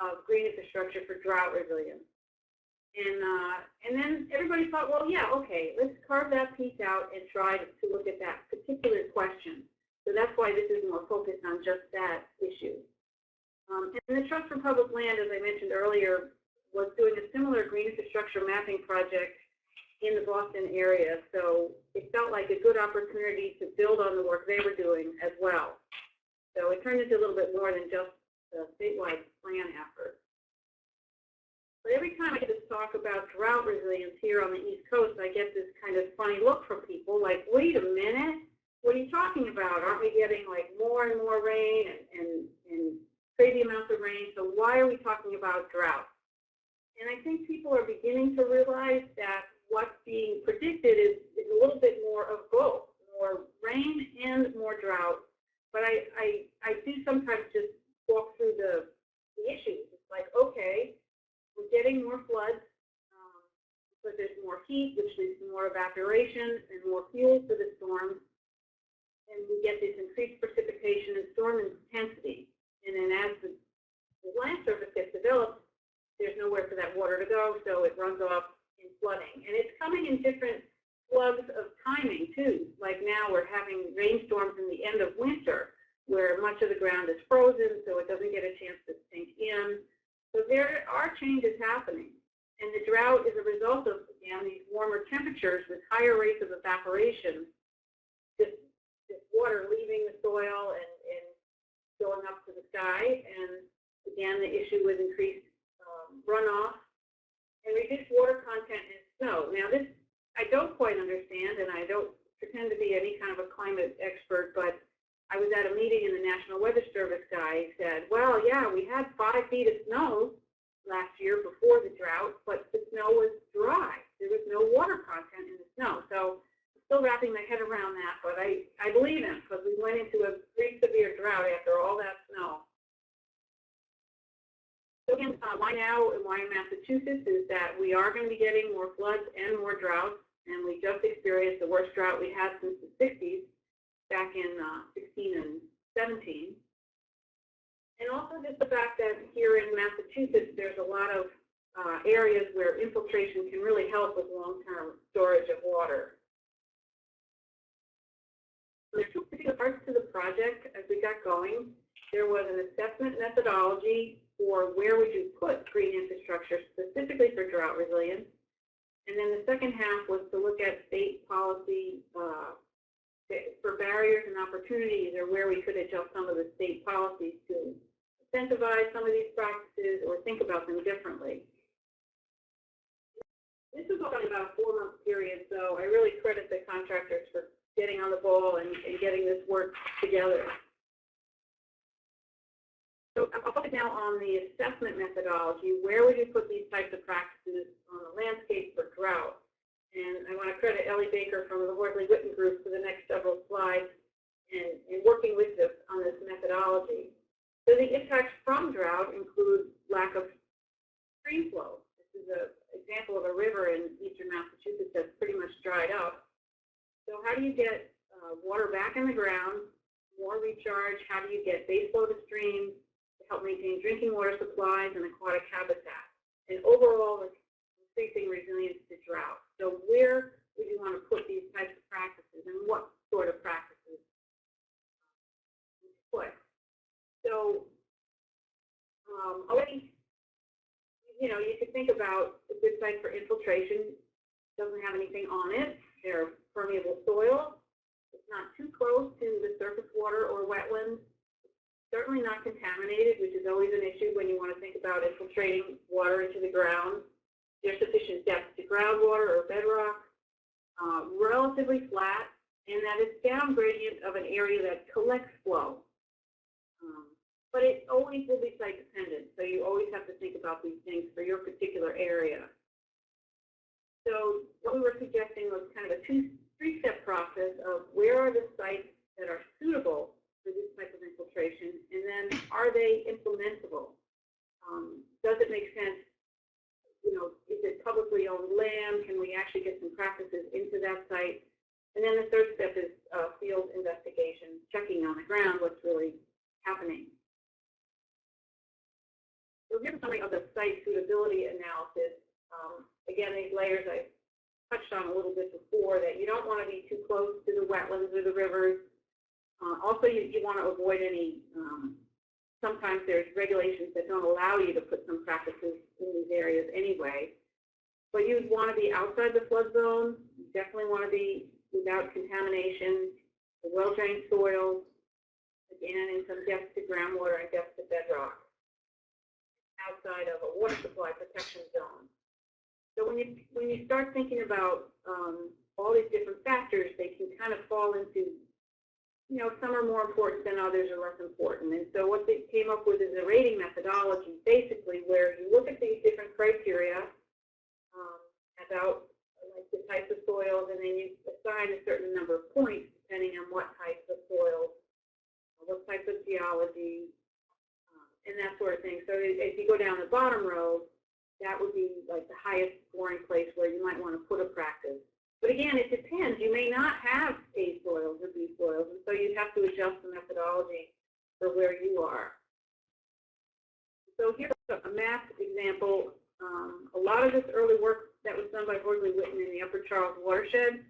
of green infrastructure for drought resilience? And then everybody thought, well, yeah, okay, let's carve that piece out and try to look at that particular question. So that's why this is more focused on just that issue. And the Trust for Public Land, as I mentioned earlier, was doing a similar green infrastructure mapping project in the Boston area. So it felt like a good opportunity to build on the work they were doing as well. So it turned into a little bit more than just a statewide plan effort. But every time I get to talk about drought resilience here on the East Coast, I get this kind of funny look from people like, wait a minute, what are you talking about? Aren't we getting like more and more rain and crazy amounts of rain? So why are we talking about drought? And I think people are beginning to realize that what's being predicted is a little bit more of both, more rain and more drought. but I do sometimes just walk through the issues. It's like, okay, we're getting more floods, but there's more heat, which leads to more evaporation and more fuel for the storms. And we get this increased precipitation and storm intensity. And then as the land surface gets developed, there's nowhere for that water to go, so it runs off in flooding. And it's coming in different slugs of timing, too. Like now we're having rainstorms in the end of winter, where much of the ground is frozen, so it doesn't get a chance to sink in. So there are changes happening. And the drought is a result of, again, these warmer temperatures with higher rates of evaporation, this water leaving the soil and going up to the sky, and again, the issue with increased runoff and reduced water content in snow. Now, this I don't quite understand, and I don't pretend to be any kind of a climate expert, but I was at a meeting and the National Weather Service guy said, well, yeah, we had 5 feet of snow last year before the drought, but the snow was dry. There was no water content in the snow. So I'm still wrapping my head around that, but I believe him, because we went into a pretty severe drought after all that snow. So again, why now and why in Massachusetts is that we are going to be getting more floods and more droughts, and we just experienced the worst drought we had since the 60s, back in 16 and 17. And also just the fact that here in Massachusetts, there's a lot of areas where infiltration can really help with long-term storage of water. There's 2 particular parts to the project as we got going. There was an assessment methodology for where would you put green infrastructure specifically for drought resilience. And then the second half was to look at state policy for barriers and opportunities, or where we could adjust some of the state policies to incentivize some of these practices or think about them differently. This was all in about a 4-month period, so I really credit the contractors for getting on the ball and getting this work together. So I'll focus now on the assessment methodology. Where would you put these types of practices on the landscape for drought? And I want to credit Ellie Baker from the Horsley-Witten Group for the next several slides and working with us on this methodology. So the impacts from drought include lack of stream flow. This is an example of a river in eastern Massachusetts that's pretty much dried up. So how do you get water back in the ground, more recharge? How do you get base flow to streams to help maintain drinking water supplies and aquatic habitat? And overall, increasing resilience to drought. So where would you want to put these types of practices, and what sort of practices would you put? So already, you could think about a good site for infiltration. Doesn't have anything on it. They're permeable soil. It's not too close to the surface water or wetlands. Certainly not contaminated, which is always an issue when you want to think about infiltrating water into the ground. There's sufficient depth to groundwater or bedrock, relatively flat, and that it's down gradient of an area that collects flow. But it always will be site dependent, so you always have to think about these things for your particular area. So what we were suggesting was kind of a 3-step process of where are the sites that are suitable for this type of infiltration, and then are they implementable? Does it make sense? Is it publicly owned land? Can we actually get some practices into that site? And then the third step is field investigation, checking on the ground what's really happening. So here's a summary of the site suitability analysis. Again, these layers I touched on a little bit before, that you don't want to be too close to the wetlands or the rivers. Also, you want to avoid any, sometimes there's regulations that don't allow you to put some practices in these areas anyway. But you'd want to be outside the flood zone. You definitely want to be without contamination, the well-drained soils, again, in some depth to groundwater and depth to bedrock, outside of a water supply protection zone. So when you start thinking about all these different factors, they can kind of fall into, some are more important than others or less important. And so what they came up with is a rating methodology, basically, where you look at these different criteria about like the types of soils, and then you assign a certain number of points depending on what types of soils what types of geology, and that sort of thing. So if you go down the bottom row, that would be like the highest scoring place where you might want to put a practice. But again, it depends. You may not have A soils or B soils, and so you'd have to adjust the methodology for where you are. So here's a map example. A lot of this early work that was done by Horsley Witten in the Upper Charles watershed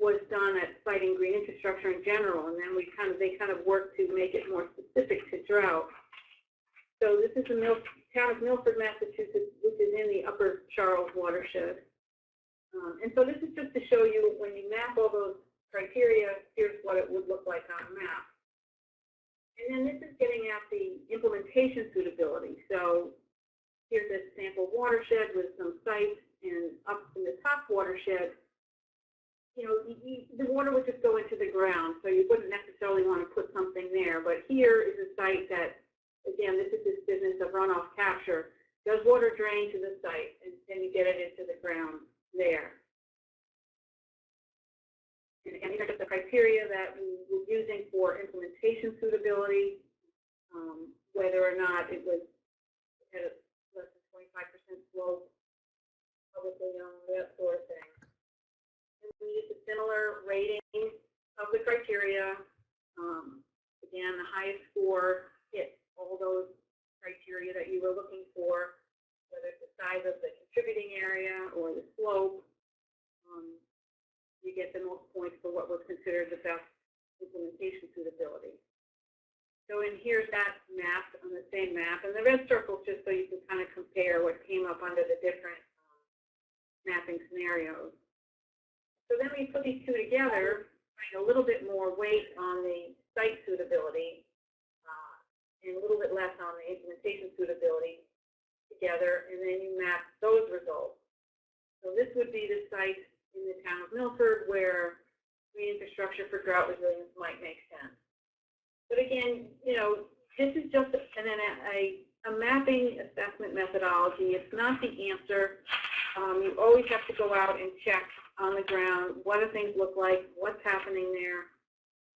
was done at citing green infrastructure in general, and then they kind of worked to make it more specific to drought. So this is the town of Milford, Massachusetts, which is in the Upper Charles watershed. And so this is just to show you when you map all those criteria, here's what it would look like on a map. And then this is getting at the implementation suitability. So here's a sample watershed with some sites, and up in the top watershed, the water would just go into the ground, so you wouldn't necessarily want to put something there. But here is a site that, again, this is this business of runoff capture. Does water drain to the site, and then you get it into the ground there. And again, these are just the criteria that we were using for implementation suitability, whether or not it was at a less than 25% slope, publicly owned, that sort of thing. And we used a similar rating of the criteria. Again, the highest score hit all those criteria that you were looking for, whether it's the size of the contributing area or the slope. You get the most points for what was considered the best implementation suitability. So in here's that map on the same map, and the red circles just so you can kind of compare what came up under the different mapping scenarios. So then we put these two together, putting a little bit more weight on the site suitability and a little bit less on the implementation suitability together, and then you map those results. So this would be the site in the town of Milford where green infrastructure for drought resilience might make sense. But again, this is just a mapping assessment methodology. It's not the answer. You always have to go out and check on the ground what do things look like, what's happening there,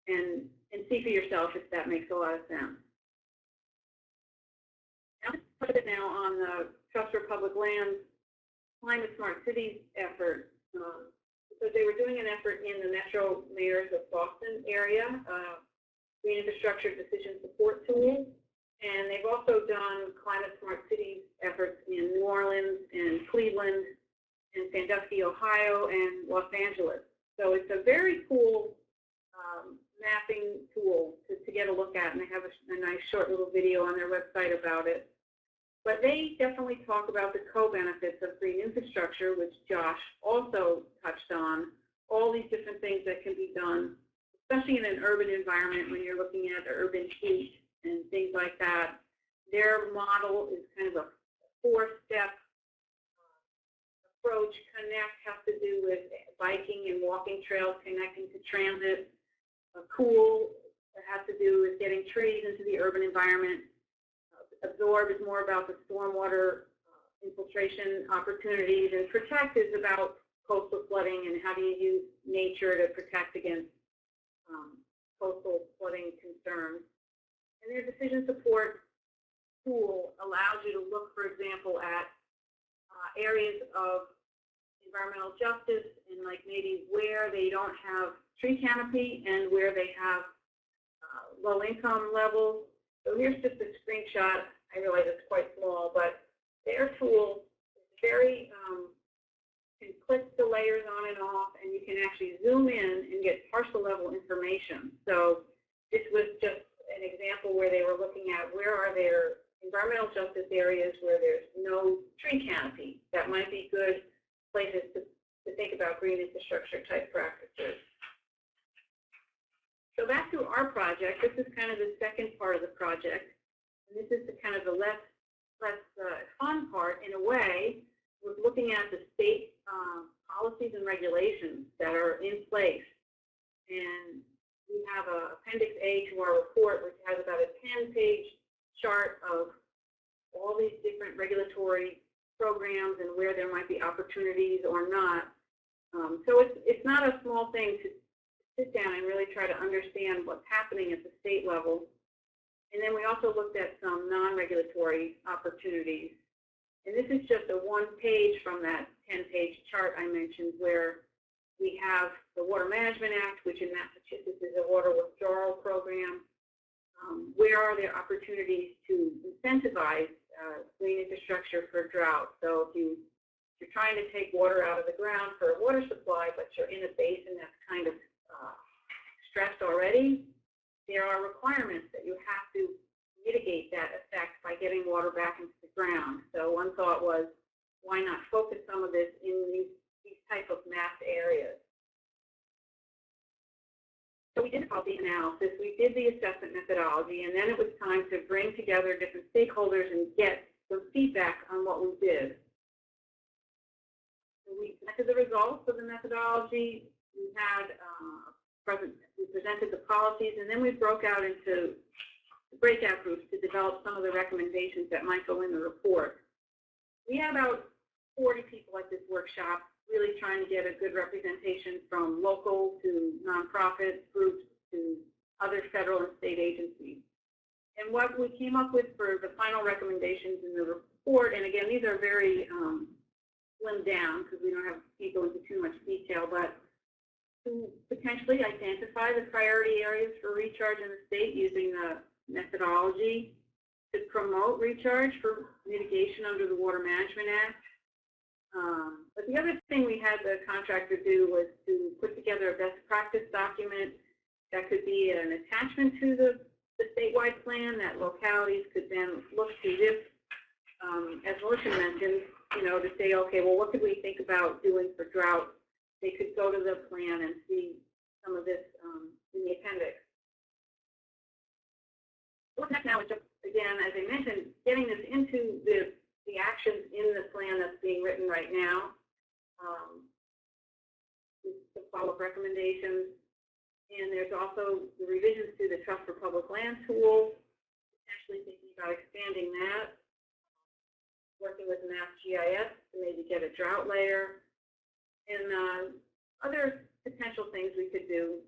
and see for yourself if that makes a lot of sense. I'll just put it now on the Trust for Public Lands Climate Smart Cities effort. Because they were doing an effort in the Metro Mayors of Boston area, green infrastructure decision support tool, and they've also done climate smart cities efforts in New Orleans and Cleveland and Sandusky, Ohio, and Los Angeles. So it's a very cool mapping tool to get a look at, and they have a nice short little video on their website about it. But they definitely talk about the co-benefits of green infrastructure, which Josh also touched on, all these different things that can be done, especially in an urban environment when you're looking at the urban heat and things like that. Their model is kind of a four-step approach. Connect has to do with biking and walking trails connecting to transit. Cool has to do with getting trees into the urban environment. Absorb is more about the stormwater infiltration opportunities, and protect is about coastal flooding and how do you use nature to protect against coastal flooding concerns. And their decision support tool allows you to look, for example, at areas of environmental justice and like maybe where they don't have tree canopy and where they have low income levels. So here's just a screenshot. I realize it's quite small, but their tool is very, you can click the layers on and off, and you can actually zoom in and get parcel level information. So this was just an example where they were looking at where are there environmental justice areas where there's no tree canopy. That might be good places to think about green infrastructure type practices. So back to our project, this is kind of the second part of the project. And this is the kind of the less fun part in a way, was looking at the state policies and regulations that are in place. And we have Appendix A to our report, which has about a 10-page chart of all these different regulatory programs and where there might be opportunities or not. So it's not a small thing to sit down and really try to understand what's happening at the state level. And then we also looked at some non-regulatory opportunities. And this is just a one page from that 10-page chart I mentioned, where we have the Water Management Act, which in Massachusetts is a water withdrawal program. Where are there opportunities to incentivize green infrastructure for drought? So if you're trying to take water out of the ground for a water supply, but you're in a basin that's kind of stressed already, there are requirements that you have to mitigate that effect by getting water back into the ground. So one thought was, why not focus some of this in these type of mapped areas? So we did all the analysis, we did the assessment methodology, and then it was time to bring together different stakeholders and get some feedback on what we did. So we presented the results of the methodology. We had we presented the policies, and then we broke out into breakout groups to develop some of the recommendations that might go in the report. We had about 40 people at this workshop, really trying to get a good representation from local to nonprofit groups to other federal and state agencies. And what we came up with for the final recommendations in the report, and again, these are very slimmed down because we don't have to go into too much detail, but to potentially identify the priority areas for recharge in the state using the methodology, to promote recharge for mitigation under the Water Management Act. But the other thing we had the contractor do was to put together a best practice document that could be an attachment to the statewide plan that localities could then look to this, as Melissa mentioned, to say, okay, well, what could we think about doing for drought? They could go to the plan and see some of this in the appendix. What's next now is just, again, as I mentioned, getting this into the actions in the plan that's being written right now, the follow-up recommendations, and there's also the revisions to the Trust for Public Land tool, potentially thinking about expanding that, working with MassGIS to maybe get a drought layer, and other potential things we could do.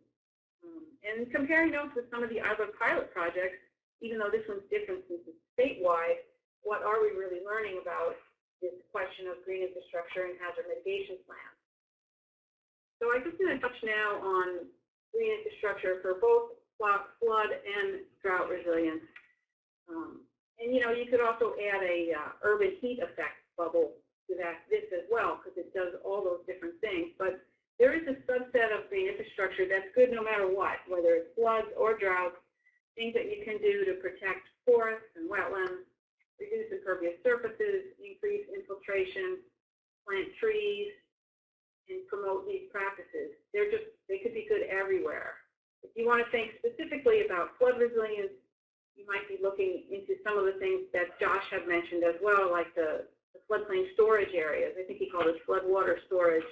And comparing notes with some of the other pilot projects, even though this one's different since it's statewide, what are we really learning about this question of green infrastructure and hazard mitigation plans? So I'm just going to touch now on green infrastructure for both flood and drought resilience. And you could also add a urban heat effect bubble to this as well, because it does all those different things. But there is a subset of green infrastructure that's good no matter what, whether it's floods or droughts, things that you can do to protect forests and wetlands, reduce impervious surfaces, increase infiltration, plant trees, and promote these practices. They could be good everywhere. If you want to think specifically about flood resilience, you might be looking into some of the things that Josh had mentioned as well, like the floodplain storage areas. I think he called it flood water storage,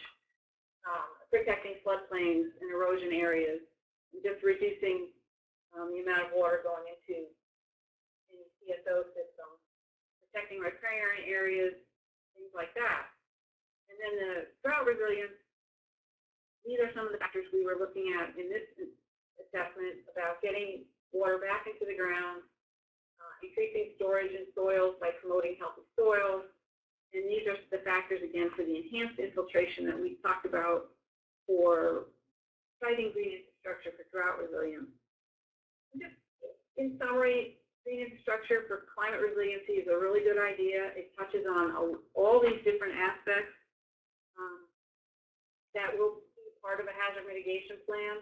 protecting floodplains and erosion areas, and just reducing the amount of water going into any CSO system, protecting riparian areas, things like that. And then the drought resilience, these are some of the factors we were looking at in this assessment about getting water back into the ground, increasing storage in soils by promoting healthy soils. And these are the factors, again, for the enhanced infiltration that we talked about for citing green infrastructure for drought resilience. Just in summary, green infrastructure for climate resiliency is a really good idea. It touches on all these different aspects that will be part of a hazard mitigation plan.